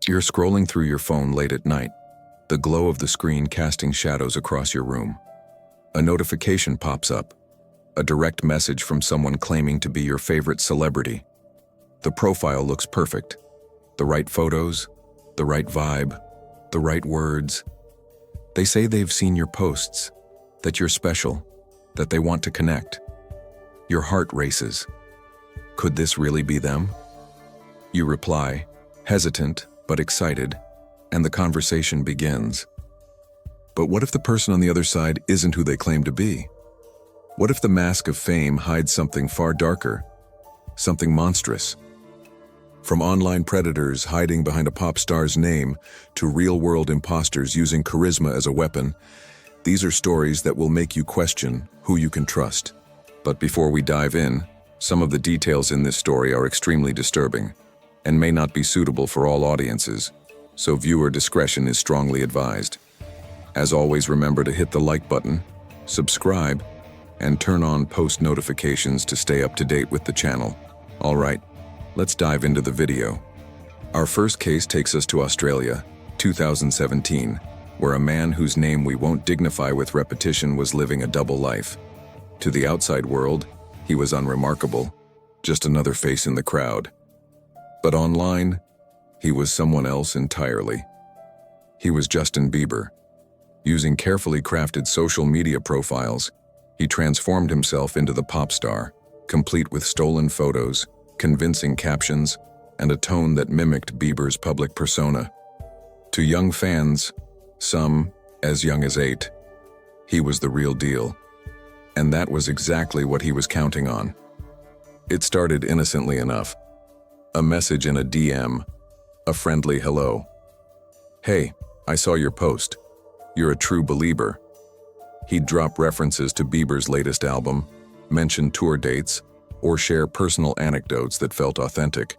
You're scrolling through your phone late at night, the glow of the screen casting shadows across your room. A notification pops up, a direct message from someone claiming to be your favorite celebrity. The profile looks perfect. The right photos, the right vibe, the right words. They say they've seen your posts, that you're special, that they want to connect. Your heart races. Could this really be them? You reply, hesitant but excited, and the conversation begins. But what if the person on the other side isn't who they claim to be? What if the mask of fame hides something far darker, something monstrous? From online predators hiding behind a pop star's name to real-world imposters using charisma as a weapon, these are stories that will make you question who you can trust. But before we dive in, some of the details in this story are extremely disturbing and may not be suitable for all audiences, so viewer discretion is strongly advised. As always, remember to hit the like button, subscribe, and turn on post notifications to stay up to date with the channel. Alright, let's dive into the video. Our first case takes us to Australia, 2017, where a man whose name we won't dignify with repetition was living a double life. To the outside world, he was unremarkable, just another face in the crowd. But online, he was someone else entirely. He was Justin Bieber. Using carefully crafted social media profiles, he transformed himself into the pop star, complete with stolen photos, convincing captions, and a tone that mimicked Bieber's public persona. To young fans, some as young as 8, he was the real deal. And that was exactly what he was counting on. It started innocently enough. A message in a DM, a friendly hello. Hey, I saw your post. You're a true believer. He'd drop references to Bieber's latest album, mention tour dates, or share personal anecdotes that felt authentic.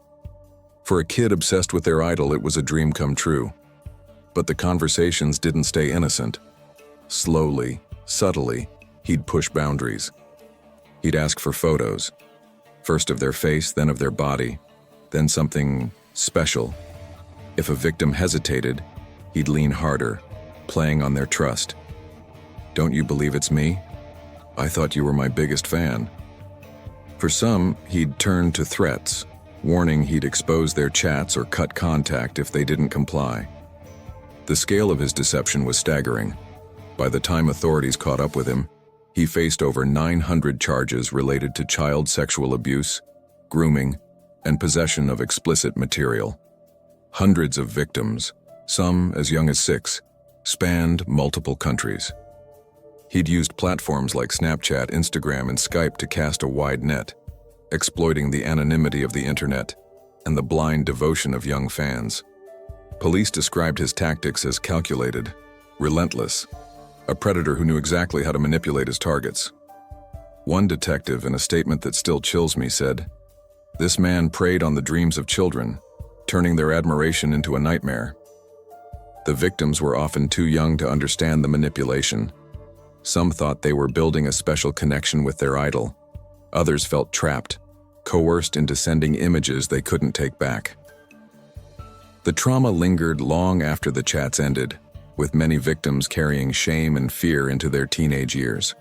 For a kid obsessed with their idol, it was a dream come true. But the conversations didn't stay innocent. Slowly, subtly, he'd push boundaries. He'd ask for photos, first of their face, then of their body, then something special. If a victim hesitated, he'd lean harder, playing on their trust. Don't you believe it's me? I thought you were my biggest fan. For some, he'd turn to threats, warning he'd expose their chats or cut contact if they didn't comply. The scale of his deception was staggering. By the time authorities caught up with him, he faced over 900 charges related to child sexual abuse, grooming, and possession of explicit material. Hundreds of victims, some as young as 6, spanned multiple countries. He'd used platforms like Snapchat, Instagram, and Skype to cast a wide net, exploiting the anonymity of the internet and the blind devotion of young fans. Police described his tactics as calculated, relentless, a predator who knew exactly how to manipulate his targets. One detective, in a statement that still chills me, said, "This man preyed on the dreams of children, turning their admiration into a nightmare." The victims were often too young to understand the manipulation. Some thought they were building a special connection with their idol. Others felt trapped, coerced into sending images they couldn't take back. The trauma lingered long after the chats ended, with many victims carrying shame and fear into their teenage years.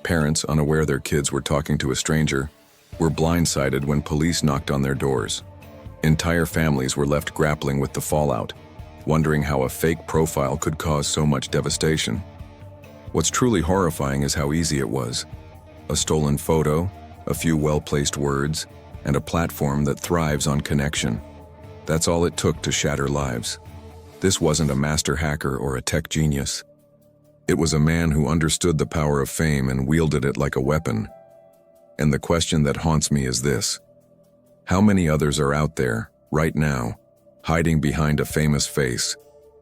Parents, unaware their kids were talking to a stranger, were blindsided when police knocked on their doors. Entire families were left grappling with the fallout, wondering how a fake profile could cause so much devastation. What's truly horrifying is how easy it was. A stolen photo, a few well-placed words, and a platform that thrives on connection. That's all it took to shatter lives. This wasn't a master hacker or a tech genius. It was a man who understood the power of fame and wielded it like a weapon. And the question that haunts me is this: how many others are out there, right now, hiding behind a famous face,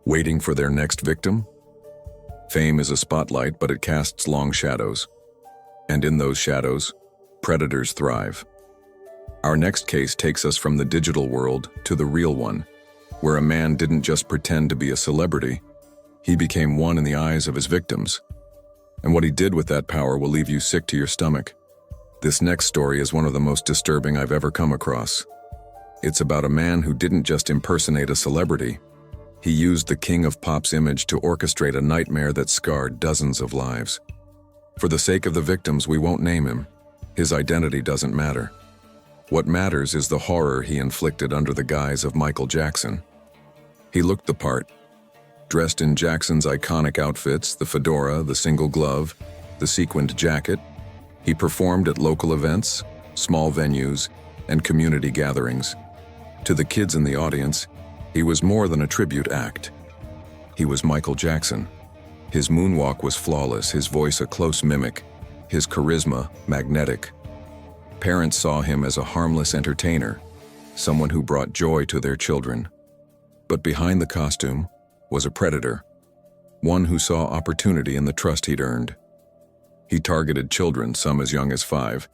waiting for their next victim? Fame is a spotlight, but it casts long shadows. And in those shadows, predators thrive. Our next case takes us from the digital world to the real one, where a man didn't just pretend to be a celebrity, he became one in the eyes of his victims. And what he did with that power will leave you sick to your stomach. This next story is one of the most disturbing I've ever come across. It's about a man who didn't just impersonate a celebrity. He used the King of Pop's image to orchestrate a nightmare that scarred dozens of lives. For the sake of the victims, we won't name him. His identity doesn't matter. What matters is the horror he inflicted under the guise of Michael Jackson. He looked the part, dressed in Jackson's iconic outfits, the fedora, the single glove, the sequined jacket. He performed at local events, small venues, and community gatherings. To the kids in the audience, he was more than a tribute act. He was Michael Jackson. His moonwalk was flawless, his voice a close mimic, his charisma magnetic. Parents saw him as a harmless entertainer, someone who brought joy to their children. But behind the costume was a predator, one who saw opportunity in the trust he'd earned. He targeted children, some as young as 5,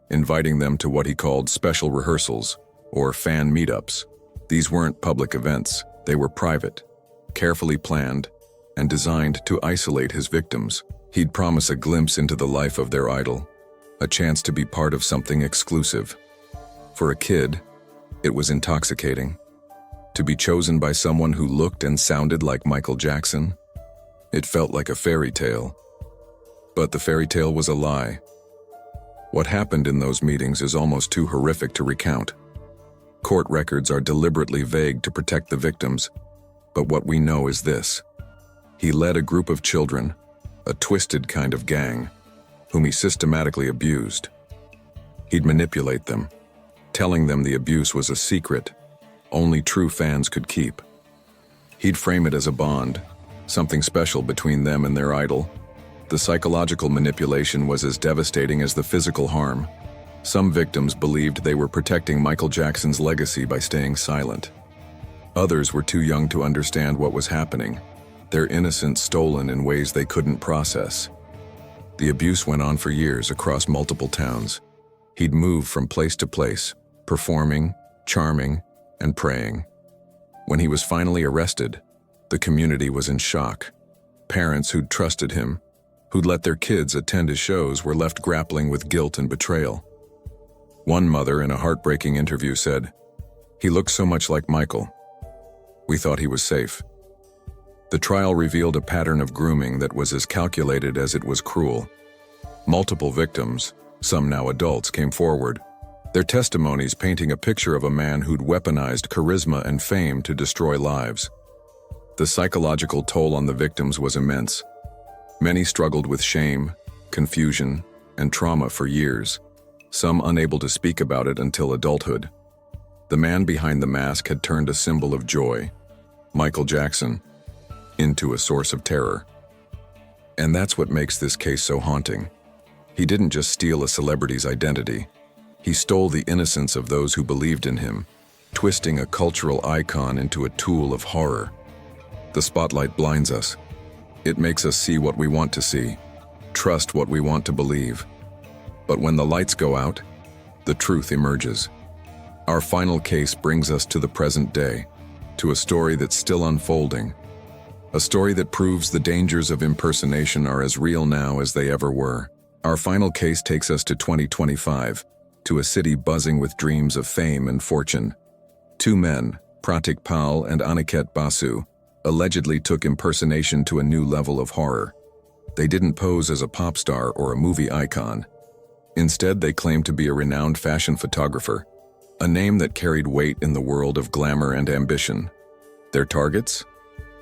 inviting them to what he called special rehearsals or fan meetups. These weren't public events, they were private, carefully planned, and designed to isolate his victims. He'd promise a glimpse into the life of their idol, a chance to be part of something exclusive. For a kid, it was intoxicating. To be chosen by someone who looked and sounded like Michael Jackson, it felt like a fairy tale. But the fairy tale was a lie. What happened in those meetings is almost too horrific to recount. Court records are deliberately vague to protect the victims, but what we know is this. He led a group of children, a twisted kind of gang, whom he systematically abused. He'd manipulate them, telling them the abuse was a secret only true fans could keep. He'd frame it as a bond, something special between them and their idol. The psychological manipulation was as devastating as the physical harm. Some victims believed they were protecting Michael Jackson's legacy by staying silent. Others were too young to understand what was happening, their innocence stolen in ways they couldn't process. The abuse went on for years across multiple towns. He'd move from place to place, performing, charming, and praying. When he was finally arrested, the community was in shock. Parents who'd trusted him, who'd let their kids attend his shows, were left grappling with guilt and betrayal. One mother in a heartbreaking interview said, "He looked so much like Michael. We thought he was safe." The trial revealed a pattern of grooming that was as calculated as it was cruel. Multiple victims, some now adults, came forward, their testimonies painting a picture of a man who'd weaponized charisma and fame to destroy lives. The psychological toll on the victims was immense. Many struggled with shame, confusion, and trauma for years, some unable to speak about it until adulthood. The man behind the mask had turned a symbol of joy, Michael Jackson, into a source of terror. And that's what makes this case so haunting. He didn't just steal a celebrity's identity. He stole the innocence of those who believed in him, twisting a cultural icon into a tool of horror. The spotlight blinds us. It makes us see what we want to see, trust what we want to believe. But when the lights go out, the truth emerges. Our final case brings us to the present day, to a story that's still unfolding. A story that proves the dangers of impersonation are as real now as they ever were. Our final case takes us to 2025, to a city buzzing with dreams of fame and fortune. Two men, Pratik Pal and Aniket Basu, allegedly took impersonation to a new level of horror. They didn't pose as a pop star or a movie icon. Instead, they claimed to be a renowned fashion photographer, a name that carried weight in the world of glamour and ambition. Their targets?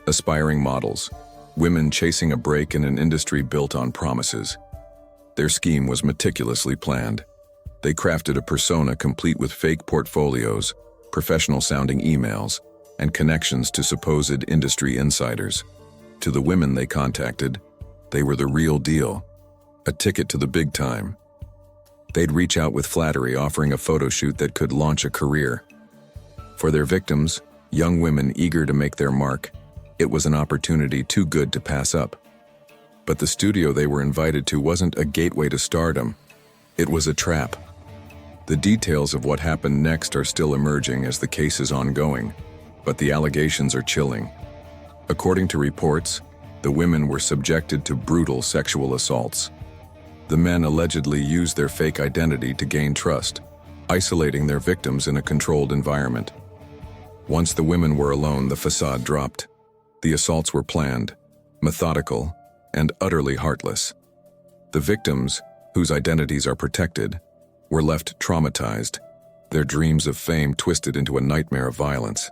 Aspiring models, women chasing a break in an industry built on promises. Their scheme was meticulously planned. They crafted a persona complete with fake portfolios, professional-sounding emails, and connections to supposed industry insiders. To the women they contacted, they were the real deal, a ticket to the big time. They'd reach out with flattery, offering a photo shoot that could launch a career. For their victims, young women eager to make their mark, it was an opportunity too good to pass up. But the studio they were invited to wasn't a gateway to stardom. It was a trap. The details of what happened next are still emerging as the case is ongoing, but the allegations are chilling. According to reports, the women were subjected to brutal sexual assaults. The men allegedly used their fake identity to gain trust, isolating their victims in a controlled environment. Once the women were alone, the facade dropped. The assaults were planned, methodical, and utterly heartless. The victims, whose identities are protected, were left traumatized, their dreams of fame twisted into a nightmare of violence.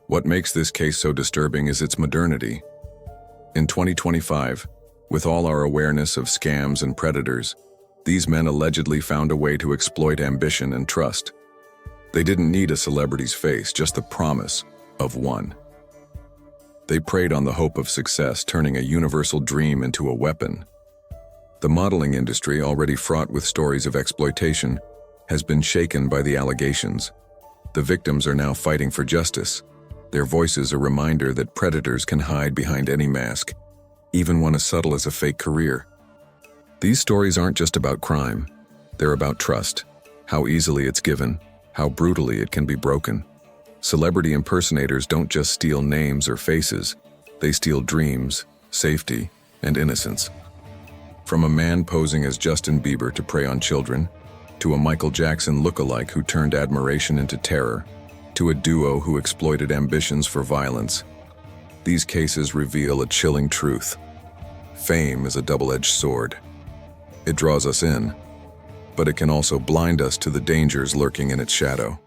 What makes this case so disturbing is its modernity. In 2025, with all our awareness of scams and predators, these men allegedly found a way to exploit ambition and trust. They didn't need a celebrity's face, just the promise of one. They preyed on the hope of success, turning a universal dream into a weapon. The modeling industry, already fraught with stories of exploitation, has been shaken by the allegations. The victims are now fighting for justice, their voices a reminder that predators can hide behind any mask, even one as subtle as a fake career. These stories aren't just about crime, they're about trust, how easily it's given, how brutally it can be broken. Celebrity impersonators don't just steal names or faces, they steal dreams, safety, and innocence. From a man posing as Justin Bieber to prey on children, to a Michael Jackson lookalike who turned admiration into terror, to a duo who exploited ambitions for violence, these cases reveal a chilling truth. Fame is a double-edged sword. It draws us in, but it can also blind us to the dangers lurking in its shadow.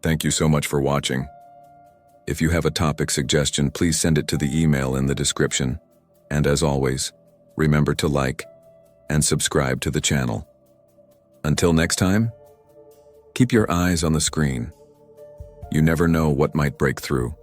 Thank you so much for watching. If you have a topic suggestion, please send it to the email in the description. And as always, remember to like and subscribe to the channel. Until next time, keep your eyes on the screen. You never know what might break through.